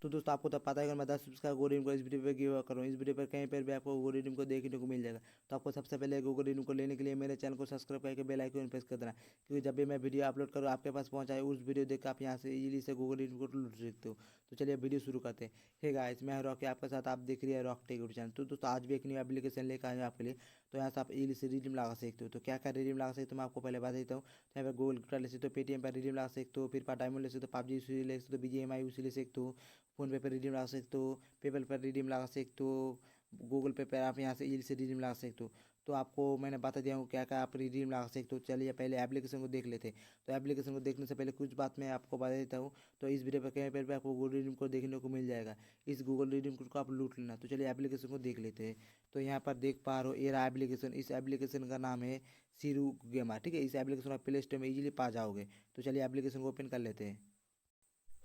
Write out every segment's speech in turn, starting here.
तो दोस्तों आपको तो पता है अगर मैं 10 रुपये का गूगल रिडीम को इस वीडियो पे गिव करूँ, इस वीडियो पर कहीं पर भी आपको गूगल रिडीम को देखने को मिल जाएगा। तो आपको सबसे पहले गूगल रिडीम को लेने के लिए मेरे चैनल को सब्सक्राइब करके बेल आइकन प्रेस कर देना, क्योंकि जब भी मैं वीडियो अपलोड करूँ आपके पास पहुँचाए उस वीडियो देख आप यहाँ से इजीली से गूगल रिडीम को लूट सकते हो। तो चलिए वीडियो शुरू करते हैं। हे गाइस, मैं रॉकी आपके साथ, आप देख रही है रॉक टेक यूट्यूब चैनल। तो दोस्तों आज भी एक न्यू एप्लीकेशन लेकर आए हैं आपके लिए। तो यहाँ से आप इजीली से रिडीम लगा सकते हो। तो क्या क्या रिडीम लगा सकते हो मैं आपको पहले बता देता हूँ। तो यहाँ पे गूगल गिफ्ट ले सकते हो, पेटीएम पर रिडीम लगा सकते हो, फिर पर डायमंड ले सकते हो, पबजी उसी ले सकते हो, BGMI उसी ले सकते हो, फ़ोन पे रिडीम लगा सकते हो, पेपल पर रिडीम लगा सकते हो, गूगल पे पर आप यहाँ से इजीली से रिडीम लगा सकते हो। तो आपको मैंने बता दिया हूँ क्या क्या आप रिडीम लगा सकते हो। चलिए पहले एप्लीकेशन को देख लेते हैं। तो एप्लीकेशन को देखने से पहले कुछ बात मैं आपको बता देता हूँ। तो इस वीडियो पर कहीं पर भी आपको गूगल रिडीम को देखने को मिल जाएगा। इस गूगल रिडीम कोड को आप लूट लेना। तो चलिए एप्लीकेशन को देख लेते हैं। तो यहाँ पर देख पा रहे हो ये रहा एप्लीकेशन। इस एप्लीकेशन का नाम है सीरू गेमर, ठीक है। इस एप्लीकेशन आप प्ले स्टोर में इजीली पा जाओगे। तो चलिए एप्लीकेशन को ओपन कर लेते हैं।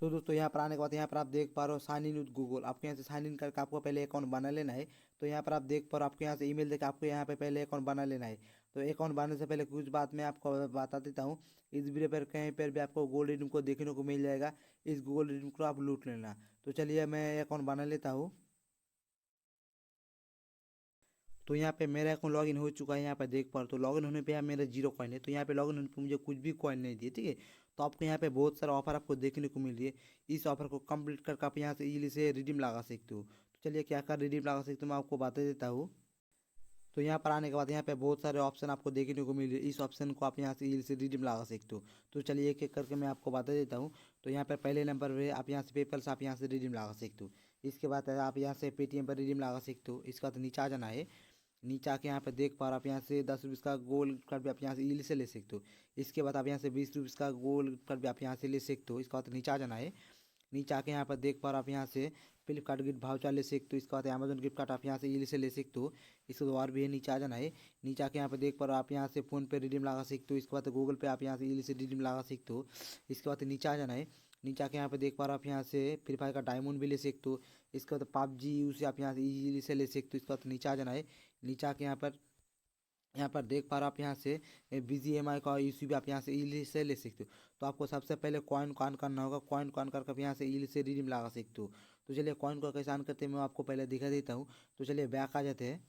तो दोस्तों यहाँ पर आने के बाद यहाँ पर आप देख पा रहे हो साइन इन विद गूगल। आपको यहाँ से साइन इन करके आपको पहले अकाउंट बना लेना है। तो यहाँ पर आप देख पा रहे हो आपको यहाँ से ईमेल देकर आपको यहाँ पे पहले अकाउंट बना लेना है। तो अकाउंट बनाने से पहले कुछ बात मैं आपको बता देता हूँ। इस वीडियो पर कहीं पर भी आपको गोल्ड रिडीम को देखने को मिल जाएगा। इस गूगल रिडीम को आप लूट लेना। तो चलिए मैं अकाउंट बना लेता हूँ। तो यहाँ पे मेरा अकाउंट लॉगिन हो चुका है। यहाँ पे देख पा रहे हो। तो लॉगिन होने पे यहाँ मेरा 0 कॉइन है। तो यहाँ पे लॉगिन होने पे मुझे कुछ भी कॉइन नहीं दिए, ठीक है। तो आपको यहाँ पे बहुत सारा ऑफर आपको देखने को मिल रही है। इस ऑफर को कंप्लीट करके आप यहाँ से इजीली से रिडीम लगा सकते हो। तो चलिए क्या क्या रिडीम लगा सकते हो मैं आपको बता देता हूँ। तो यहाँ पर आने के बाद यहाँ पे बहुत सारे ऑप्शन आपको देखने को मिल रहे हैं। इस ऑप्शन को आप यहाँ से इजीली से रिडीम लगा सकते हो। तो चलिए एक एक करके मैं आपको बता देता हूँ। तो यहाँ पर पहले नंबर पे आप यहाँ से पेपल से आप यहाँ से रिडीम लगा सकते हो। इसके बाद आप यहाँ से पेटीएम पर रिडीम लगा सकते हो। इसके बाद नीचे आ जाना है। नीचे आके यहाँ पे देख पा रहे हो आप यहाँ से 10 रुपये का गोल कार्ड भी आप यहाँ से इजीली से ले सकते हो। इसके बाद आप यहाँ से 20 रुपये का गोल कार्ड भी आप यहाँ से ले सकते हो। इसके बाद नीचे आ जाना है। नीचे आके यहाँ पर देख पा रहे हो आप यहाँ से फ्लिपकार्ट गिफ्ट भाउचर ले सकते हो। इसके बाद अमेजोन गिफ्ट कार्ड आप यहाँ से इजीली से ले सकते हो। इसके बाद और भी है, नीचे आ जाना है। नीचे आके यहाँ पर देख पा रहे हो आप यहाँ से फ़ोन पे रिडीम लगा सकते हो। इसके बाद गूगल पे आप यहाँ से इजीली से रिडीम लगा सकते हो। इसके बाद नीचे आ जाना है। नीचे आके यहाँ पे देख पा रहे हो आप यहाँ से फ्री फायर का डायमंड भी ले सकते हो। इसके बाद पबजी उसे आप यहाँ से इजीली से ले सकते हो। इसके बाद नीचे आ जाना है। नीचे आके यहाँ पर देख पा रहे हो आप यहाँ से BGMI का इशू भी आप यहाँ से इजीली से ले सकते हो। तो आपको सबसे पहले कॉइन को ऑन करना होगा। कॉइन को ऑन करके आप यहाँ से इजीली से रिडीम लगा सकते हो। तो चलिए कॉइन को कैसे ऑन करते हैं मैं आपको पहले दिखा देता हूँ। तो चलिए बैक आ जाते हैं।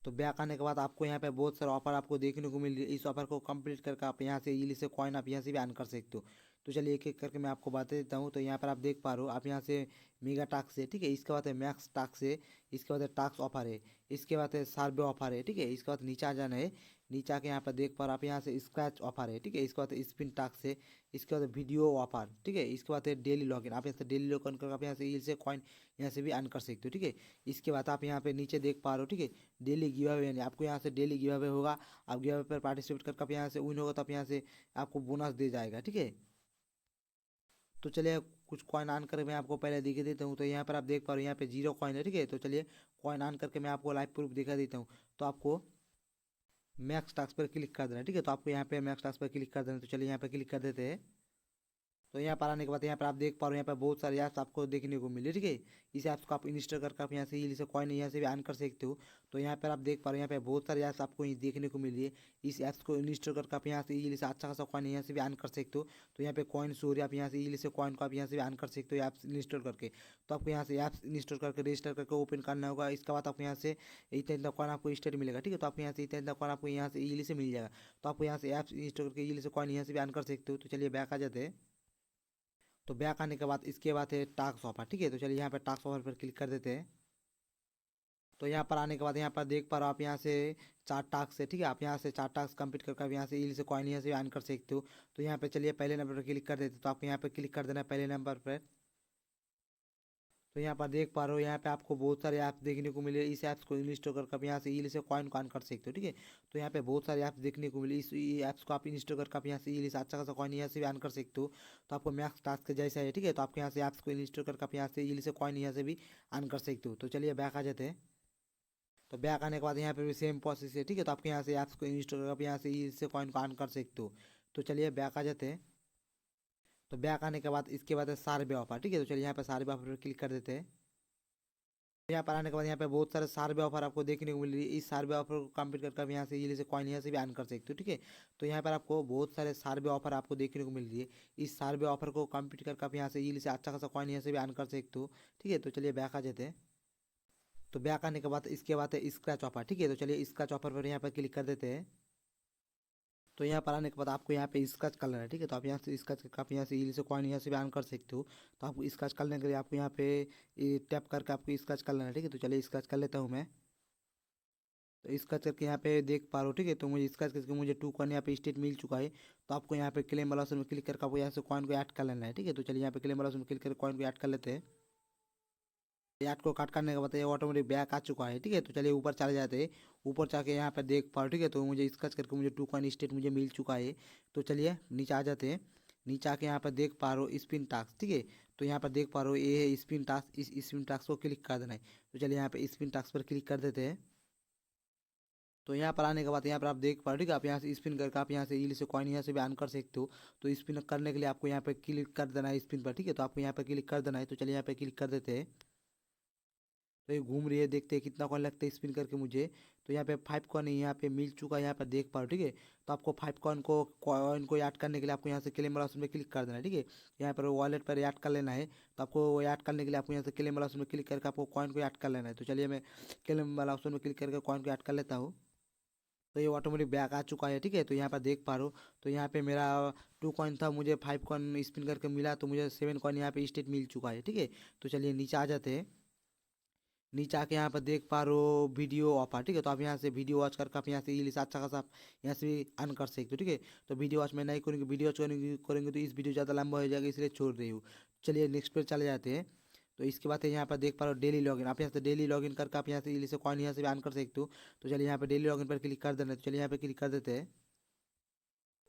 तो बैक आने के बाद आपको यहाँ पे बहुत सारे ऑफर आपको देखने को मिल रही है। इस ऑफर को कंप्लीट करके आप यहाँ से इजीली से कॉइन आप यहाँ से भी अर्न कर सकते हो। तो चलिए एक एक करके मैं आपको बता देता हूँ। तो यहाँ पर आप देख पा रहे हो आप यहाँ से मेगा टास्क है, ठीक है। इसके बाद है मैक्स टास्क है। इसके बाद है टास्क ऑफर है। इसके बाद है सर्वे ऑफर है, ठीक है। इसके बाद नीचे आ जाना है। नीचे आके यहाँ पर देख पा रहे हो आप यहाँ से स्क्रैच ऑफर है, ठीक है। इसके बाद स्पिन टास्क है। इसके बाद वीडियो ऑफर, ठीक है। इसके बाद है डेली लॉगिन। आप यहाँ से डेली लॉगिन करके आप यहाँ से इजीली से कॉइन यहाँ से भी अर्न कर सकते हो, ठीक है। इसके बाद आप यहाँ पे नीचे देख पा रहे हो, ठीक है। डेली गिव अवे, यानी आपको यहाँ से डेली गिव अवे होगा। आप गिव अवे पर पार्टिसिपेट करके आप यहाँ से विन होगा तो आप यहाँ से आपको बोनस दे जाएगा, ठीक है। तो चलिए कुछ कॉइन ऑन करके मैं आपको पहले दिखा देता हूँ। तो यहाँ पर आप देख पा रहे हो यहाँ पे 0 कॉइन है, ठीक है। तो चलिए कॉइन ऑन करके मैं आपको लाइव प्रूफ दिखा देता हूँ। तो आपको मैक्स टास्क पर क्लिक कर देना है, ठीक है। तो आपको यहाँ पे मैक्स टास्क पर क्लिक कर देना है। तो चलिए यहाँ पे क्लिक कर देते हैं। तो यहाँ पर आने के बाद यहाँ पर आप देख पा रहे हो यहाँ पर बहुत सारे ऐप्स आपको देखने को मिले, ठीक है। इस ऐप्स को आप इंस्टॉल करके आप यहाँ से इजीली से कॉइन यहाँ से भी अर्न कर सकते हो। तो यहाँ पर आप देख पा रहे हो यहाँ पे बहुत सारे ऐप्स आपको ये देखने को मिल रही है। इस ऐप्स को इंस्टॉल करके आप यहाँ से इजीली से अच्छा खासा कॉइन यहाँ से भी अर्न कर सकते हो। तो यहाँ पे कॉइन शो आप यहाँ से इजीली से कॉइन को आप यहाँ से भी अर्न कर सकते हो ऐप्स इंस्टॉल करके। तो आपको यहाँ से ऐप्स इंस्टॉल करके रजिस्टर करके ओपन करना होगा। इसके बाद आपको यहाँ से इतना इतना कॉइन आपको स्टेट मिलेगा, ठीक है। तो आपको यहाँ से इतना इतना कॉइन आपको यहाँ से इजीली से मिल जाएगा। तो आपको यहाँ से ऐप्स इंस्टॉल करके इजीली से कॉइन यहाँ से भी अर्न कर सकते हो। तो चलिए बैक आ जाते हैं। तो बैक आने के बाद इसके बाद है टास्क ऑफर, ठीक है। तो चलिए यहाँ पर टास्क ऑफर पर क्लिक कर देते हैं। तो यहाँ पर आने के बाद यहाँ पर देख पा रहे हो आप यहाँ से 4 टास्क है, ठीक है। आप यहाँ से 4 टास्क कंप्लीट करके आप यहाँ से इजीली से कॉइन यहाँ से अर्न कर सकते हो। तो यहाँ पे चलिए पहले नंबर पर क्लिक कर देते, तो आपको यहाँ पे क्लिक कर देना है पहले नंबर पर। तो यहाँ पर देख पा रहे हो यहाँ पे आपको बहुत सारे ऐप्स देखने को मिले। इस ऐप्स को इंस्टॉल करके आप यहाँ से इजीली से कॉइन को अर्न कर सकते हो, ठीक है। तो यहाँ पे बहुत सारे ऐप्स देखने को मिले। इस ऐप्स को आप इंस्टॉल करके आप यहाँ से इजीली से अच्छा खासा कॉइन यहाँ से भी अर्न कर सकते हो। तो आपको मैक्स टास्क जैसा है, ठीक है। तो आपको यहाँ से ऐप्स को इंस्टॉल करके आप यहाँ से इजीली से कॉइन यहाँ से भी अर्न कर सकते हो। तो चलिए बैक आ जाते हैं। तो बैक आने के बाद यहाँ पे भी सेम प्रोसेस है, ठीक है। तो आपके यहाँ से ऐप्स को इंस्टॉल करके आप यहाँ से इससे कॉइन को अर्न कर सकते हो। तो चलिए बैक आ जाते हैं। तो बैक आने के बाद इसके बाद है सर्वे ऑफर, ठीक है। तो चलिए यहाँ पे सर्वे ऑफर पर क्लिक कर देते हैं। यहाँ पर आने के बाद यहाँ पे बहुत सारे सार्वे ऑफर आपको देखने को मिल रही है। इस सार्वे ऑफर को कंप्लीट करके आप यहाँ से इजीली से कॉइन यहाँ से भी अर्न कर सकते हो, ठीक है। तो यहाँ पर आपको बहुत सारे सार्वे ऑफर आपको देखने को मिल रही है। इस सार्वे ऑफर को कंप्लीट करके आप यहाँ से इजीली से अच्छा खासा कॉइन यहाँ से भी अर्न कर सकते हो, ठीक है। तो चलिए बैक आ जाते हैं। तो बैक आने के बाद इसके बाद है स्क्रैच ऑफर, ठीक है। तो चलिए स्क्रैच ऑफर पर यहाँ पर क्लिक कर देते हैं। तो यहाँ पर आने के बाद आपको यहाँ पे स्क्रैच कर लेना है, ठीक है। तो आप यहाँ से स्क्रैच करके आप यहाँ से इजीली से कॉइन यहाँ से भी अर्न कर सकते हो। तो आपको स्क्रैच करने के लिए आपको यहाँ पे टैप करके आपको स्क्रैच कर लेना है, ठीक है। तो चलिए स्क्रैच कर लेता हूँ मैं। तो स्क्रैच करके यहाँ पे देख पा रहे हो, ठीक है। तो मुझे स्क्रैच करके मुझे 2 कॉइन यहाँ पे स्टेट मिल चुका है। तो आपको यहाँ पे क्लेम वाला ऑप्शन में क्लिक करके आपको यहाँ से कॉइन को ऐड कर लेना है, ठीक है। तो चलिए यहाँ पे क्लेम वाला ऑप्शन में क्लिक करके कॉइन को ऐड कर लेते हैं। ऐड को काट करने के बाद ये ऑटोमेटिक बैक आ चुका है, ठीक है। तो चलिए ऊपर चले जाते हैं। ऊपर जाके यहाँ पे देख पा रहे हो, ठीक है। तो मुझे स्क्रैच करके मुझे 2 कॉइन स्टेट मुझे मिल चुका है। तो चलिए नीचे आ जाते हैं। नीचे आके यहाँ पर देख पा रहे हो स्पिन टास्क, ठीक है। तो यहाँ पर देख पा रहे हो ये है स्पिन टास्क। इस स्पिन टास्क को क्लिक कर देना है। तो चलिए यहाँ पे स्पिन टास्क पर क्लिक कर देते हैं। तो यहाँ पर आने के बाद यहाँ पर आप देख पा रहे हो, ठीक है। आप यहाँ से स्पिन करके आप यहाँ से इजीली से कॉइन यहाँ से भी अर्न कर सकते हो। तो स्पिन करने के लिए आपको यहाँ पे क्लिक कर देना है स्पिन पर, ठीक है। तो आपको यहाँ पे क्लिक कर देना है। तो चलिए यहाँ पे क्लिक कर देते हैं। तो ये घूम रही है, देखते हैं कितना कॉइन लगता है स्पिन करके मुझे। तो यहाँ पे 5 कॉइन यहाँ पे मिल चुका है, यहाँ पे देख पा रहे हो, ठीक है। तो आपको 5 कॉइन को ऐड करने के लिए आपको यहाँ से क्लेम वाला ऑप्शन में क्लिक कर देना है, ठीक है। यहाँ पर वॉलेट पर ऐड कर लेना है। तो आपको वो ऐड करने के लिए आपको यहाँ से क्लेम वाला ऑप्शन में क्लिक करके आपको कॉइन को ऐड कर लेना है। तो चलिए मैं क्लेम वाला ऑप्शन में क्लिक करके कॉइन को ऐड कर लेता हूँ। तो ये ऑटोमेटिक बैक आ चुका है, ठीक है। तो यहाँ पर देख पा रहे हो। तो यहाँ पे मेरा 2 कॉइन था, मुझे 5 कॉइन स्पिन करके मिला। तो मुझे 7 कॉइन यहाँ पे स्टेट मिल चुका है, ठीक है। तो चलिए नीचे आ जाते हैं। नीचे आके यहाँ पर देख पा रहे हो वीडियो ऑफर, ठीक है। तो आप यहाँ से वीडियो वॉच करके आप यहाँ से इजीली से अच्छा खासा आप यहाँ से भी अर्न कर सकते हो, ठीक है। तो वीडियो वॉच मैं नहीं करूँगी, वीडियो वॉच करेंगे तो इस वीडियो ज़्यादा लंबा हो जाएगा, इसलिए छोड़ रही हूँ। चलिए नेक्स्ट पे चले जाते हैं। तो इसके बाद यहाँ पर देख पा रहे हो डेली लॉगिन। आप यहाँ से डेली लॉगिन करके आप यहाँ से इजीली से कॉइन यहाँ से भी अर्न कर सकते हो। तो चलिए यहाँ पे डेली लॉगिन पर क्लिक कर देना है। तो चलिए यहाँ पे क्लिक कर देते हैं।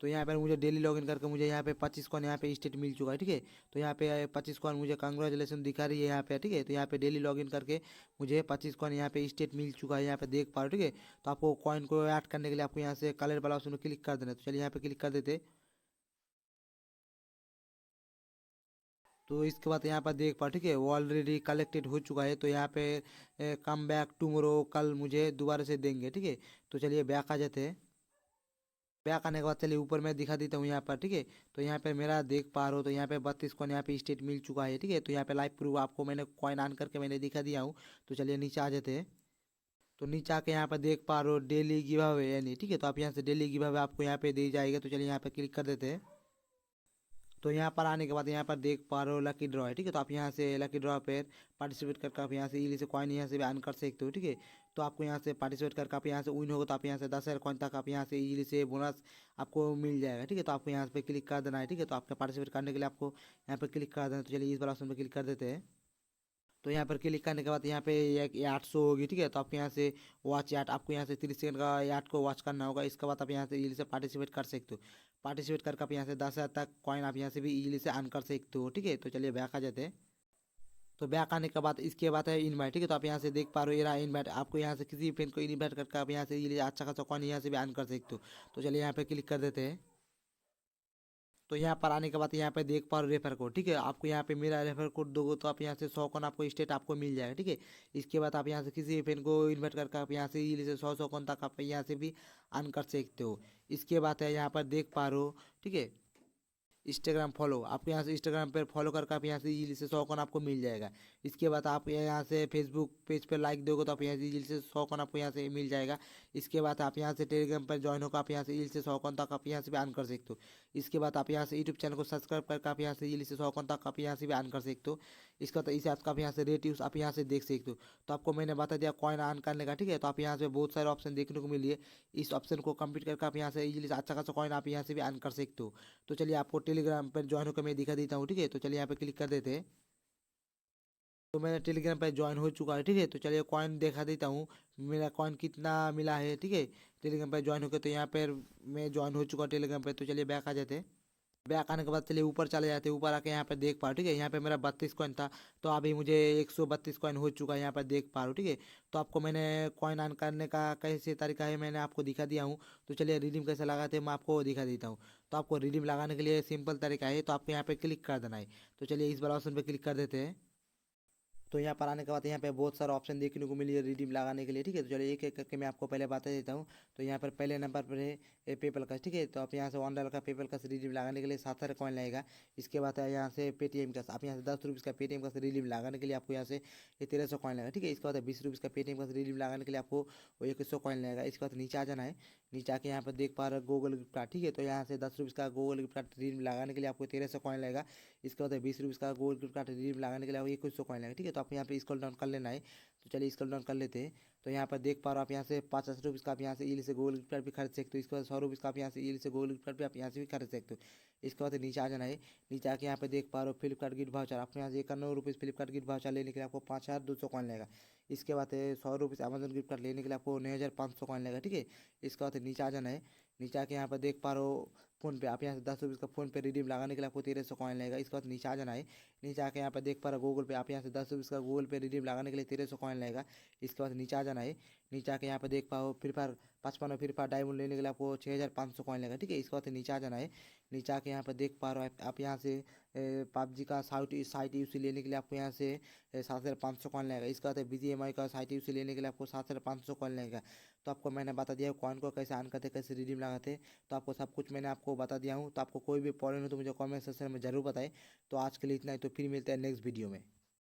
तो यहाँ पर मुझे डेली लॉगिन करके मुझे यहाँ पे 25 कॉइन यहाँ पे स्टेट मिल चुका है, ठीक है। तो यहाँ पे 25 कॉइन मुझे कंग्रेचुलेसन दिखा रही है यहाँ पे, ठीक है। तो यहाँ पे डेली लॉगिन करके मुझे 25 कॉइन यहाँ पे स्टेट मिल चुका है, यहाँ पे देख पा रहे हो, ठीक है। तो आपको कॉइन को ऐड करने के लिए आपको यहाँ से कलर वाला ऑप्शन में क्लिक कर देना है। तो चलिए यहाँ पे क्लिक कर देते। तो इसके बाद यहाँ पर देख पा, ठीक है, वो ऑलरेडी कलेक्टेड हो चुका है। तो यहाँ पे कम बैक टुमोरो, कल मुझे दोबारा से देंगे, ठीक है। तो चलिए बैक आ जाते हैं। बैक आने के बाद चलिए ऊपर मैं दिखा देता हूँ यहाँ पर, ठीक है। तो यहाँ पे मेरा देख पा रहे हो, तो यहाँ पे 32 कॉइन यहाँ पे स्टेट मिल चुका है, ठीक है। तो यहाँ पे लाइव प्रूफ आपको मैंने कॉइन ऑन करके मैंने दिखा दिया हूँ। तो चलिए नीचे आ जाते हैं। तो नीचे आके यहाँ पर देख पा रहे हो डेली गिव अवे यानी, ठीक है। तो आप यहाँ से डेली गिव अवे आपको यहाँ पे दी जाएगा। तो चलिए यहाँ पे क्लिक कर देते हैं। तो यहाँ पर आने के बाद यहाँ पर देख पा रहे हो लकी ड्रॉ है, ठीक है। तो आप यहाँ से लकी ड्रॉ पे पार्टिसिपेट करके आप यहाँ से इजीली से कॉइन यहाँ से भी अर्न कर सकते हो, ठीक है। तो आपको यहाँ से पार्टिसिपेट करके आप यहाँ से विन होगा तो आप यहाँ से 10,000 कॉइन तक आप यहाँ से इजीली से बोनस आपको मिल जाएगा, ठीक है। तो आपको यहाँ पे क्लिक कर देना है, ठीक है। तो आपका पार्टिसिपेट करने के लिए आपको यहाँ पर क्लिक कर देना है। तो चलिए इस वाला ऑप्शन पर क्लिक कर देते हैं। तो यहाँ पर क्लिक करने के बाद यहाँ पे एक ऐड शो होगी, ठीक है। तो आपको यहाँ से वॉच ऐड, आपको यहाँ से 30 सेकंड का ऐड को वॉच करना होगा। इसके बाद आप यहाँ से इजीली से पार्टिसिपेट कर सकते हो। पार्टिसिपेट करके आप यहाँ से 10,000 तक कॉइन आप यहाँ से भी इजीली से अर्न कर सकते हो, ठीक है। तो चलिए बैक आ जाते हैं। तो बैक आने के बाद इसके बाद है इनवाइट, ठीक है। तो आप यहाँ से देख पा रहे हो ये रहा इनवाइट। आपको यहाँ से किसी भी फ्रेंड को इनवाइट करके आप यहाँ से इजीली अच्छा खासा कॉइन यहाँ से भी अर्न कर सकते हो। तो चलिए यहाँ पे क्लिक कर देते हैं। तो यहाँ पर आने के बाद यहाँ पे देख पा रहे हो रेफर कोड, ठीक है। आपको यहाँ पे मेरा रेफर कोड दोगे तो आप यहाँ से 100 कॉइन आपको स्टेट आपको मिल जाएगा, ठीक है। इसके बाद आप यहाँ से किसी भी फ्रेंड को इन्वाइट करके आप यहाँ से इजीली से 100 कॉइन तक आप यहाँ से भी अर्न कर सकते हो। इसके बाद है यहाँ पर देख पा रहे हो, ठीक है, इंस्टाग्राम फॉलो। आपको यहाँ से इंस्टाग्राम पर फॉलो करके आप यहाँ से इजीली से 100 कॉइन आपको मिल जाएगा। इसके बाद आप यहाँ से फेसबुक पेज पर लाइक दोगे तो आप यहाँ से इजीली से 100 कॉइन आपको यहाँ से मिल जाएगा। इसके बाद आप यहाँ से टेलीग्राम पर ज्वाइन होकर आप यहाँ से इजीली से 100 कॉइन तक आप यहाँ से भी अर्न कर सकते हो। इसके बाद आप यहाँ से यूट्यूब चैनल को सब्सक्राइब करके आप यहाँ से इजीली से 100 कॉइन तक आप यहाँ से भी अर्न कर सकते हो। इसका तो इसे आपका आप यहाँ से रेट यूज आप यहाँ से देख सकते हो। तो आपको मैंने बता दिया कॉइन अर्न करने का, ठीक है। तो आप यहाँ से बहुत सारे ऑप्शन देखने को मिली है। इस ऑप्शन को कंप्लीट करके आप यहाँ से इजीली से अच्छा खासा कॉइन आप यहाँ से भी अर्न कर सकते हो। तो चलिए आपको टेलीग्राम पर ज्वाइन होकर मैं दिखा देता हूँ, ठीक है। तो चलिए यहाँ पे क्लिक कर देते हैं। तो मैंने टेलीग्राम पर ज्वाइन हो चुका है, ठीक है। तो चलिए कॉइन दिखा देता हूँ मेरा कॉइन कितना मिला है, ठीक है। टेलीग्राम पर ज्वाइन होकर तो यहाँ पर मैं ज्वाइन हो चुका टेलीग्राम पर। तो चलिए बैक आ जाते हैं। बैक आने के बाद चलिए ऊपर चले जाते हैं। ऊपर आके यहाँ पे देख पा रहे हो, ठीक है। यहाँ पे मेरा 32 कॉइन था। तो अभी मुझे 132 कॉइन हो चुका है, यहाँ पर देख पा रहे हो, ठीक है। तो आपको मैंने कॉइन अर्न करने का कैसे तरीका है मैंने आपको दिखा दिया हूँ। तो चलिए रिडीम कैसे लगाते हैं मैं आपको दिखा देता हूँ। तो आपको रिडीम लगाने के लिए सिंपल तरीका है। तो आपको यहाँ पे क्लिक कर देना है। तो चलिए इस वाला ऑप्शन पे क्लिक कर देते हैं। तो यहाँ पर आने के बाद यहाँ पे बहुत सारा ऑप्शन देखने को मिली है रिडीम लगाने के लिए, ठीक है। तो चलिए एक एक करके मैं आपको पहले बता देता हूँ। तो यहाँ पर पहले नंबर पर है पेपल का, ठीक है। तो आप यहाँ से $1 का पेपल का रिडीम लगाने के लिए 7 कॉइन लगेगा। इसके बाद है यहाँ से पेटीएम का, आप यहाँ से ₹10 का पेटीएम का रिडीम लगाने के लिए आपको यहाँ से ये 1300 कॉइन लगेगा, ठीक है। इसके बाद ₹20 का पेटीएम का रिडीम लगाने के लिए आपको वो 2100 कॉइन लगेगा। इसके बाद नीचे आ जाना है। नीचे आके यहाँ पर देख पा रहे हो गूगल गिफ्ट कार्ड, ठीक है। तो यहाँ से ₹10 का गूगल गिफ्ट कार्ड रिडीम लगाने के लिए आपको 1300 कॉइन लगेगा। इसके बाद ₹20 का गूगल गिफ्ट कार्ड रिडीम लगाने के लिए आपको 2100 कॉइन लगेगा, ठीक है। तो आप यहाँ पे स्क्रॉल डाउन कर लेना है। तो चलिए स्क्रॉल डाउन कर लेते हैं। तो यहाँ पर देख पा रहे हो आप यहाँ से ₹50 का आप यहाँ से ईल से गूगल गिफ्ट कार्ड भी खरीद सकते हो। इसके बाद ₹100 का आप यहाँ से ईल से गूगल गिफ्ट कार्ड भी आप यहाँ से भी खरीद सकते हो। इसके बाद नीचे आ जाना है। नीचे आके यहाँ पे देख पा रहे हो फ्लिपकार्ट गिफ्ट वाउचर, आपको यहाँ से ₹91 फ्लिपकार्ट गिफ्ट वाउचर लेने के लिए आपको 5200 कॉइन लगेगा। इसके बाद ₹100 अमेजन गिफ्ट कार्ड लेने के लिए आपको 9500 कॉइन लगेगा, ठीक है। इसके बाद नीचे आ जाना है। नीचे आके यहाँ पर देख पा रहे हो फ़ोन पे, आप यहाँ से ₹10 का फ़ोन पे रिडीम लगाने के लिए आपको 1300 कॉइन लगेगा। इसके बाद नीचे आ जाना है। नीचे आके यहाँ पर देख पा रहे हो गूगल पे, आप यहाँ से ₹10 का गूगल पे रिडीम लगाने के लिए 1300 कॉइन लगेगा। इसके बाद नीचे आ जाना है। नीचे आके यहाँ पर देख पाओ फ्री फायर 55 और फ्री फायर डायमंड लेने के लिए आपको 6500 कॉइन लगेगा, ठीक है। इसके बाद नीचे आ जाना है। नीचे आके यहाँ पर देख पा रहे हो आप यहाँ से पबजी का साइट यूसी लेने के लिए आपको यहाँ से 7500 कॉइन लगेगा। इसके बाद BGMI का साइट यूसी लेने के लिए आपको 7500 कॉइन लगेगा। तो आपको मैंने बता दिया कॉइन को कैसे अर्न करते, कैसे रिडीम लगाते। तो आपको सब कुछ मैंने आपको बता दिया हूँ। तो आपको कोई भी प्रॉब्लम हो तो मुझे कमेंट सेक्शन में ज़रूर बताएं। तो आज के लिए इतना ही, तो फिर मिलते हैं नेक्स्ट वीडियो में।